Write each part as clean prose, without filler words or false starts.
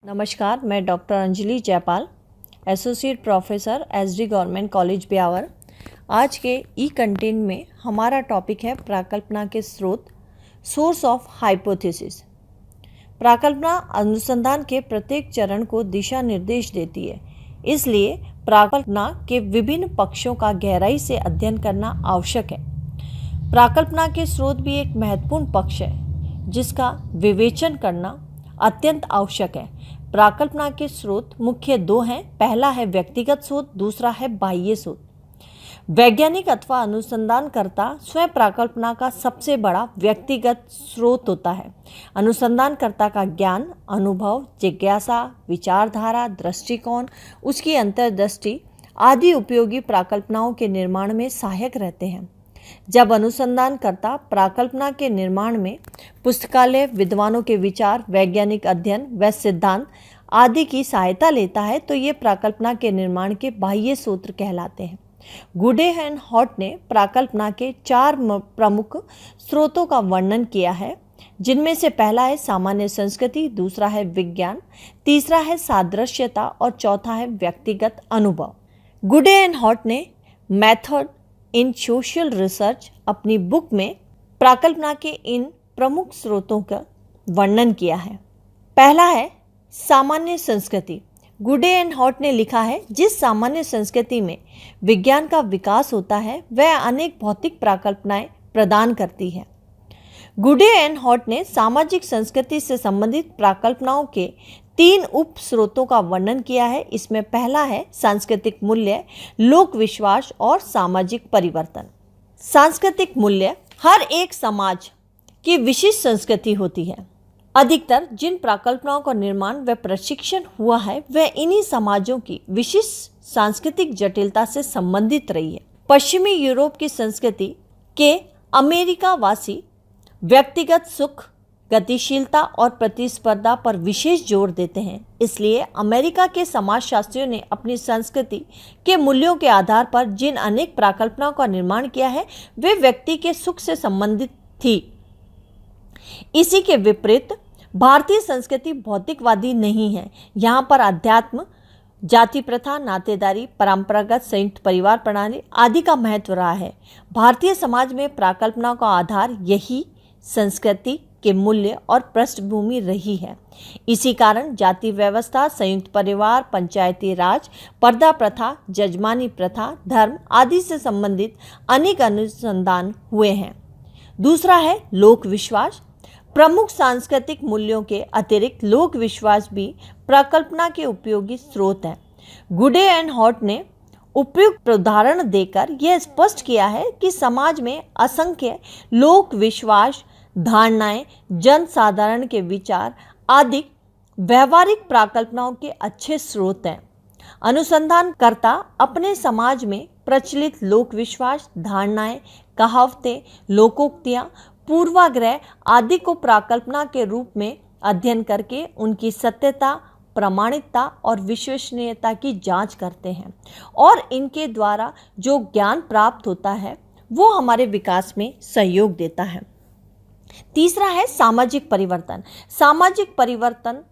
नमस्कार, मैं doctor Anjali Jaipal, associate professor SD government college Beawar. आज के ई कंटेंट में हमारा टॉपिक है प्राकल्पना के स्रोत, सोर्स ऑफ हाइपोथेसिस। प्राकल्पना अनुसंधान के प्रत्येक चरण को दिशा निर्देश देती है, इसलिए प्राकल्पना के विभिन्न पक्षों का गहराई से अध्ययन करना आवश्यक है। प्राकल्पना के स्रोत भी एक महत्वपूर्ण पक्ष है जिसका विवेचन करना अत्यंत आवश्यक है। प्राकल्पना के स्रोत मुख्य दो हैं। पहला है व्यक्तिगत स्रोत, दूसरा है बाह्य स्रोत। वैज्ञानिक अथवा अनुसंधानकर्ता स्वयं प्राकल्पना का सबसे बड़ा व्यक्तिगत स्रोत होता है। अनुसंधानकर्ता का ज्ञान, अनुभव, जिज्ञासा, विचारधारा, दृष्टिकोण, उसकी अंतर्दृष्टि आदि उपयोगी प्राकल्पनाओं के निर्माण में सहायक रहते हैं। जब अनुसंधानकर्ता प्राकल्पना के निर्माण में पुस्तकालय, विद्वानों के विचार, वैज्ञानिक अध्ययन व सिद्धांत आदि की सहायता लेता है तो ये प्राकल्पना के निर्माण के बाह्य स्रोत कहलाते हैं। गुडे एंड हॉट ने प्राकल्पना के 4 प्रमुख स्रोतों का वर्णन किया है, जिनमें से पहला है सामान्य संस्कृति, दूसरा है विज्ञान, तीसरा है सादृश्यता और चौथा है व्यक्तिगत अनुभव। गुडे एंड हॉट ने मेथड इन सोशल रिसर्च अपनी बुक में प्राकल्पना के इन प्रमुख स्रोतों का वर्णन किया है। पहला है सामान्य संस्कृति। गुडे एंड हॉट ने लिखा है, जिस सामान्य संस्कृति में विज्ञान का विकास होता है वह अनेक भौतिक प्राकल्पनाएं प्रदान करती है। गुडे एंड हॉट ने सामाजिक संस्कृति से संबंधित प्राकल्पनाओं के 3 उप स्रोतों का वर्णन किया है। इसमें पहला है सांस्कृतिक मूल्य, लोक विश्वास और सामाजिक परिवर्तन। सांस्कृतिक मूल्य हर एक समाज की विशिष्ट संस्कृति होती है। अधिकतर जिन प्राकल्पनाओं का निर्माण व प्रशिक्षण हुआ है वह इन्हीं समाजों की विशिष्ट सांस्कृतिक जटिलता से संबंधित रही है। पश्चिमी यूरोप की संस्कृति के अमेरिका वासी व्यक्तिगत सुख, गतिशीलता और प्रतिस्पर्धा पर विशेष जोर देते हैं। इसलिए अमेरिका के समाजशास्त्रियों ने अपनी संस्कृति के मूल्यों के आधार पर जिन अनेक प्राकल्पनाओं का निर्माण किया है वे व्यक्ति के सुख से संबंधित थी। इसी के विपरीत भारतीय संस्कृति भौतिकवादी नहीं है। यहाँ पर अध्यात्म, जाति प्रथा, नातेदारी, परंपरागत संयुक्त परिवार प्रणाली आदि का महत्व रहा है। भारतीय समाज में प्राकल्पनाओं का आधार यही संस्कृति के मूल्य और पृष्ठभूमि रही है। इसी कारण जाति व्यवस्था, संयुक्त परिवार, पंचायती राज, पर्दा प्रथा, जजमानी प्रथा, धर्म आदि से संबंधित अनेक अनुसंधान हुए हैं। दूसरा है लोक विश्वास। प्रमुख सांस्कृतिक मूल्यों के अतिरिक्त लोक विश्वास भी प्राकल्पना के उपयोगी स्रोत हैं। गुडे एंड हॉट ने उपयुक्त उदाहरण देकर यह स्पष्ट किया है कि समाज में असंख्य लोक विश्वास, धारणाएं, जनसाधारण के विचार आदि व्यवहारिक प्राकल्पनाओं के अच्छे स्रोत हैं। अनुसंधानकर्ता अपने समाज में प्रचलित लोक विश्वास, धारणाएं, कहावतें, लोकोक्तियां, पूर्वाग्रह आदि को प्राकल्पना के रूप में अध्ययन करके उनकी सत्यता, प्रामाणिकता और विश्वसनीयता की जांच करते हैं और इनके द्वारा जो ज्ञान प्राप्त होता है वो हमारे विकास में सहयोग देता है। तीसरा है सामाजिक परिवर्तन। सामाजिक परिवर्तन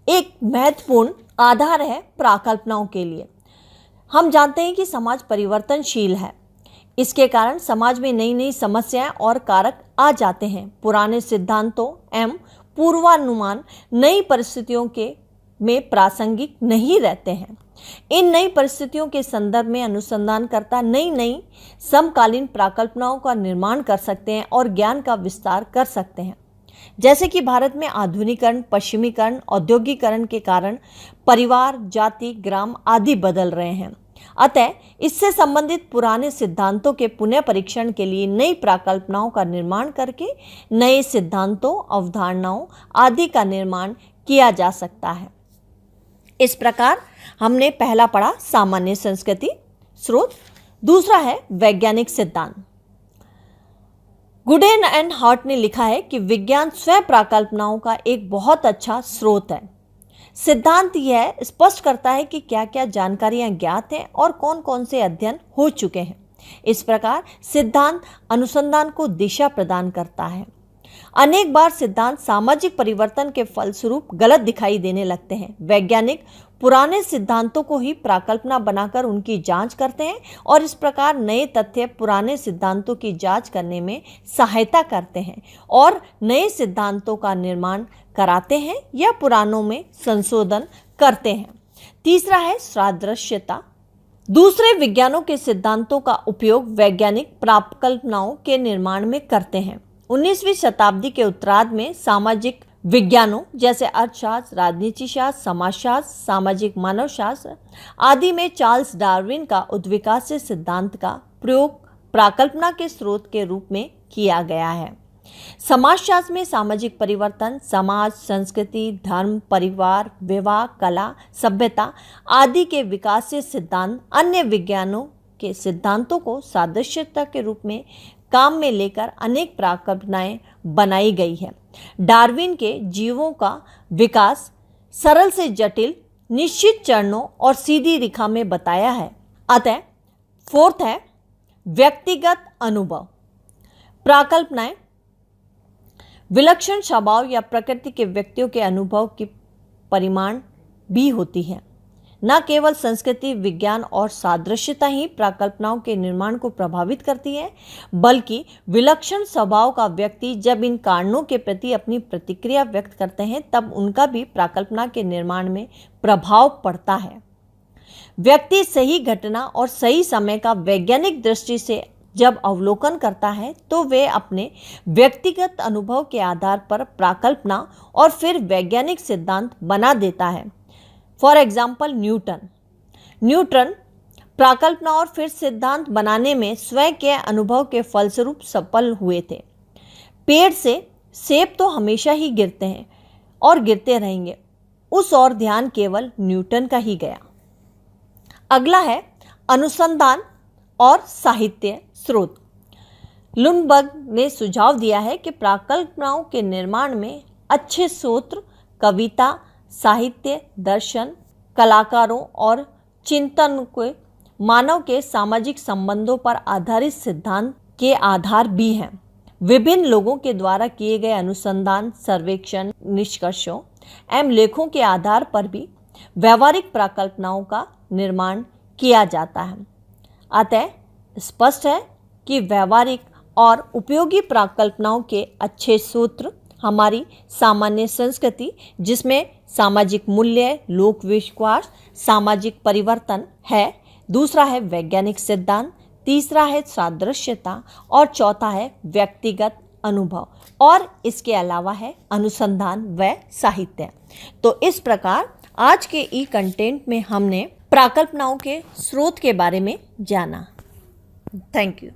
एक महत्वपूर्ण आधार है प्राकल्पनाओं के लिए। हम जानते हैं कि समाज परिवर्तनशील है। इसके कारण समाज में नई नई समस्याएं और कारक आ जाते हैं। पुराने सिद्धांतों एवं पूर्वानुमान नई परिस्थितियों के में प्रासंगिक नहीं रहते हैं। इन नई परिस्थितियों के संदर्भ में अनुसंधानकर्ता नई नई समकालीन प्राकल्पनाओं का निर्माण कर सकते हैं और ज्ञान का विस्तार कर सकते हैं। जैसे कि भारत में आधुनिकीकरण, पश्चिमीकरण, औद्योगिकरण के कारण परिवार, जाति, ग्राम आदि बदल रहे हैं। अतः इससे संबंधित पुराने सिद्धांतों के पुनः परीक्षण के लिए नई प्राकल्पनाओं का निर्माण करके नए सिद्धांतों, अवधारणाओं आदि का निर्माण किया जा सकता है। इस प्रकार हमने पहला पढ़ा सामान्य संस्कृति स्रोत। दूसरा है वैज्ञानिक सिद्धांत। गुडे एंड हॉट ने लिखा है कि विज्ञान स्वयं प्राकल्पनाओं का एक बहुत अच्छा स्रोत है। सिद्धांत यह स्पष्ट करता है कि क्या क्या जानकारियां ज्ञात हैं और कौन कौन से अध्ययन हो चुके हैं। इस प्रकार सिद्धांत अनुसंधान को दिशा प्रदान करता है। अनेक बार सिद्धांत सामाजिक परिवर्तन के फलस्वरूप गलत दिखाई देने लगते हैं। वैज्ञानिक पुराने सिद्धांतों को ही प्राकल्पना बनाकर उनकी जांच करते हैं और इस प्रकार नए तथ्य पुराने सिद्धांतों की जांच करने में सहायता करते हैं और नए सिद्धांतों का निर्माण कराते हैं या पुरानों में संशोधन करते हैं। तीसरा है सादृश्यता। दूसरे विज्ञानों के सिद्धांतों का उपयोग वैज्ञानिक प्राकल्पनाओं के निर्माण में करते हैं। 19वीं शताब्दी के उत्तरार्ध में सामाजिक विज्ञानों जैसे अर्थशास्त्र, राजनीति शास्त्र, समाजशास्त्र, सामाजिक मानवशास्त्र आदि में चार्ल्स डार्विन का उद्विकास सिद्धांत का प्रयोग प्राकल्पना के स्रोत के रूप में किया गया है। समाजशास्त्र में सामाजिक परिवर्तन, समाज, संस्कृति, धर्म, परिवार, विवाह, कला, सभ्यता आदि के विकास से सिद्धांत अन्य विज्ञानों के सिद्धांतों को सादृश्यता के रूप में काम में लेकर अनेक प्राकल्पनाएं बनाई गई है। डार्विन के जीवों का विकास सरल से जटिल, निश्चित चरणों और सीधी रेखा में बताया है। अतः फोर्थ है व्यक्तिगत अनुभव। प्राकल्पनाएं विलक्षण स्वभाव या प्रकृति के व्यक्तियों के अनुभव की परिमाण भी होती है। न केवल संस्कृति, विज्ञान और सादृश्यता ही प्राकल्पनाओं के निर्माण को प्रभावित करती है, बल्कि विलक्षण स्वभाव का व्यक्ति जब इन कारणों के प्रति अपनी प्रतिक्रिया व्यक्त करते हैं तब उनका भी प्राकल्पना के निर्माण में प्रभाव पड़ता है। व्यक्ति सही घटना और सही समय का वैज्ञानिक दृष्टि से जब अवलोकन करता है तो वे अपने व्यक्तिगत अनुभव के आधार पर प्राकल्पना और फिर वैज्ञानिक सिद्धांत बना देता है। फॉर एग्जाम्पल न्यूटन प्राकल्पना और फिर सिद्धांत बनाने में स्वयं के अनुभव के फलस्वरूप सफल हुए थे। पेड़ से सेब तो हमेशा ही गिरते हैं और गिरते रहेंगे, उस और ध्यान केवल न्यूटन का ही गया। अगला है अनुसंधान और साहित्य स्रोत। लुंडबर्ग ने सुझाव दिया है कि प्राकल्पनाओं के निर्माण में अच्छे स्रोत कविता, साहित्य, दर्शन, कलाकारों और चिंतन के मानव के सामाजिक संबंधों पर आधारित सिद्धांत के आधार भी हैं। विभिन्न लोगों के द्वारा किए गए अनुसंधान, सर्वेक्षण, निष्कर्षों एवं लेखों के आधार पर भी व्यवहारिक प्राकल्पनाओं का निर्माण किया जाता है। अतः स्पष्ट है कि व्यवहारिक और उपयोगी प्राकल्पनाओं के अच्छे सूत्र हमारी सामान्य संस्कृति, जिसमें सामाजिक मूल्य, लोक विश्वास, सामाजिक परिवर्तन है। दूसरा है वैज्ञानिक सिद्धांत, तीसरा है सादृश्यता और चौथा है व्यक्तिगत अनुभव और इसके अलावा है अनुसंधान व साहित्य। तो इस प्रकार आज के ई कंटेंट में हमने प्राकल्पनाओं के स्रोत के बारे में जाना। Thank you.